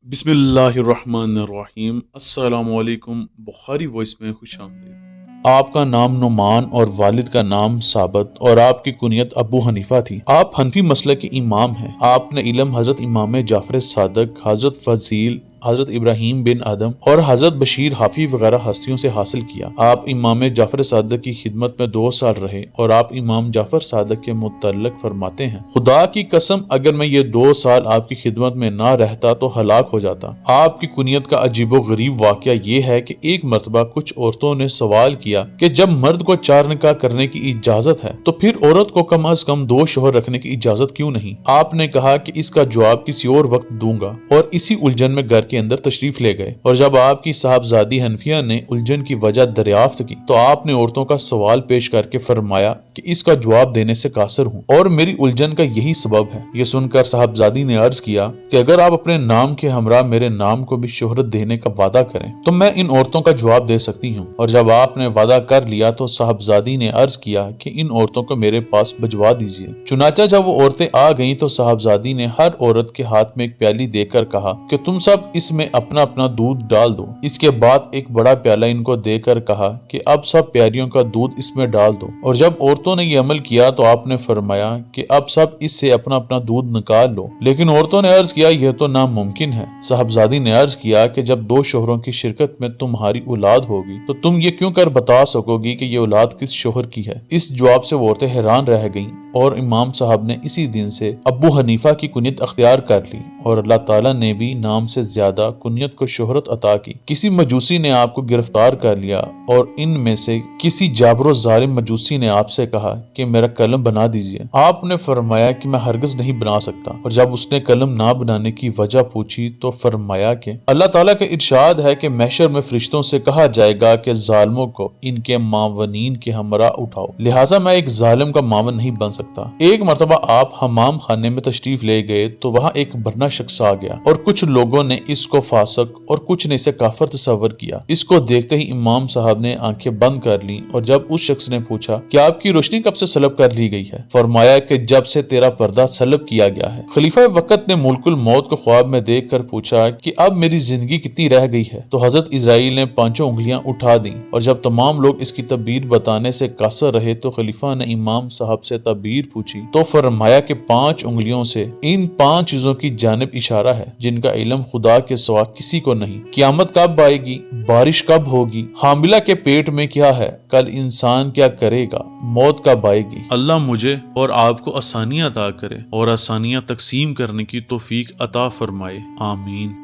बिस्मिल्लाहिर्रहमानिर्रहीम। अस्सलाम वालेकुम। बुखारी वॉइस में खुश आमदीद। आपका नाम नुमान और वालिद का नाम साबत और आपकी कुनियत अबू हनीफा थी। आप हनफी मसलक के इमाम हैं। आपने इल्म हजरत इमाम जाफर सादक, हजरत फजील, हजरत इब्राहिम बिन आदम और हजरत बशीर हाफी वगैरह हस्तियों से हासिल किया। आप इमाम जाफर सादक की खिदमत में 2 साल रहे और आप इमाम जाफर सादक के मुतल्लिक फरमाते हैं, खुदा की कसम अगर मैं ये 2 साल आपकी खिदमत में ना रहता तो हलाक हो जाता। आपकी कुनियत का अजीबो गरीब वाकया ये है कि एक मरतबा कुछ औरतों ने सवाल किया कि जब मर्द को 4 निकाह करने की इजाजत है तो फिर औरत को कम अज कम 2 शोहर रखने की इजाजत क्यों नहीं। आपने कहा कि इसका जवाब किसी और वक्त दूंगा और इसी उलझन में घर के अंदर तशरीफ ले गए। और जब आपकी साहबजादी हनफिया ने उलझन की वजह दरियाफ्त की तो आपने औरतों का सवाल पेश करके फरमाया कि इसका जवाब देने से कासिर हूँ और मेरी उलझन का यही सबब है। ये सुनकर साहबजादी ने अर्ज किया कि अगर आप अपने नाम के हमरा मेरे नाम को भी शोहरत देने का वादा करें तो मैं इन औरतों का जवाब दे सकती हूँ। और जब आपने वादा कर लिया तो साहबजादी ने अर्ज किया कि इन औरतों को मेरे पास भिजवा दीजिए। चुनाचा जब वो औरतें आ गईं तो साहबजादी ने हर औरत के हाथ में एक प्याली देकर कहा कि तुम सब इसमें अपना अपना दूध डाल दो। इसके बाद एक बड़ा प्याला इनको देकर कहा कि अब सब प्यारियों का दूध इसमें डाल दो। और जब औरतों ने ये अमल किया तो आपने फरमाया कि अब सब इससे अपना अपना दूध निकाल लो। लेकिन औरतों ने अर्ज किया यह तो नामुमकिन है। साहबजादी ने अर्ज किया कि जब 2 शोहरों की शिरकत में तुम्हारी औलाद होगी तो तुम ये क्यों कर बता सकोगी कि ये औलाद किस शोहर की है। इस जवाब से वो औरतें हैरान रह गईं और इमाम साहब ने इसी दिन से अबू हनीफा की कुनियत अख्तियार कर ली और अल्लाह ताला ने भी नाम से ज्यादा कुनियत को शोहरत अता की। किसी मजूसी ने आपको गिरफ्तार कर लिया और इनमें से किसी जाबरो जालिम मजूसी ने आपसे कहा कि मेरा कलम बना दीजिए। आपने फरमाया कि मैं हरगिज नहीं बना सकता। और जब उसने कलम ना बनाने की वजह पूछी तो फरमाया कि अल्लाह ताला का इरशाद है कि महशर में फरिश्तों से कहा जाएगा कि जालिमों को इनके मावनीन के हमरा उठाओ, लिहाजा मैं एक जालिम का मावन नहीं बन सकता। एक मरतबा आप हमाम खाने में तशरीफ ले गए तो वहाँ एक बरना शख्स आ गया और कुछ लोगों ने इसको फासक और कुछ ने इसे काफर तस्वर किया। इसको देखते ही इमाम साहब ने आंखें बंद कर ली और जब उस शख्स ने पूछा कि आपकी रोशनी कब से सलब कर ली गई है, फरमाया कि जब से तेरा पर्दा सलब किया गया है। खलीफा वक्त ने मुल्कुल मौत को ख्वाब में देखकर पूछा कि अब मेरी जिंदगी कितनी रह गई है। तो हजरत इजराइल ने 5 उंगलियां उठा दी और जब तमाम लोग इसकी तबीर बताने से कासर रहे तो खलीफा ने इमाम साहब से तबीर पूछी तो फरमाया कि 5 उंगलियों से इन 5 चीजों की जानिब इशारा है जिनका इल्म खुदा के सिवा किसी को नहीं। क़यामत कब आएगी, बारिश कब होगी, हामिला के पेट में क्या है, कल इंसान क्या करेगा, मौत कब आएगी। अल्लाह मुझे और आपको आसानियां अता करे और आसानियां तकसीम करने की तौफीक अता फरमाए। आमीन।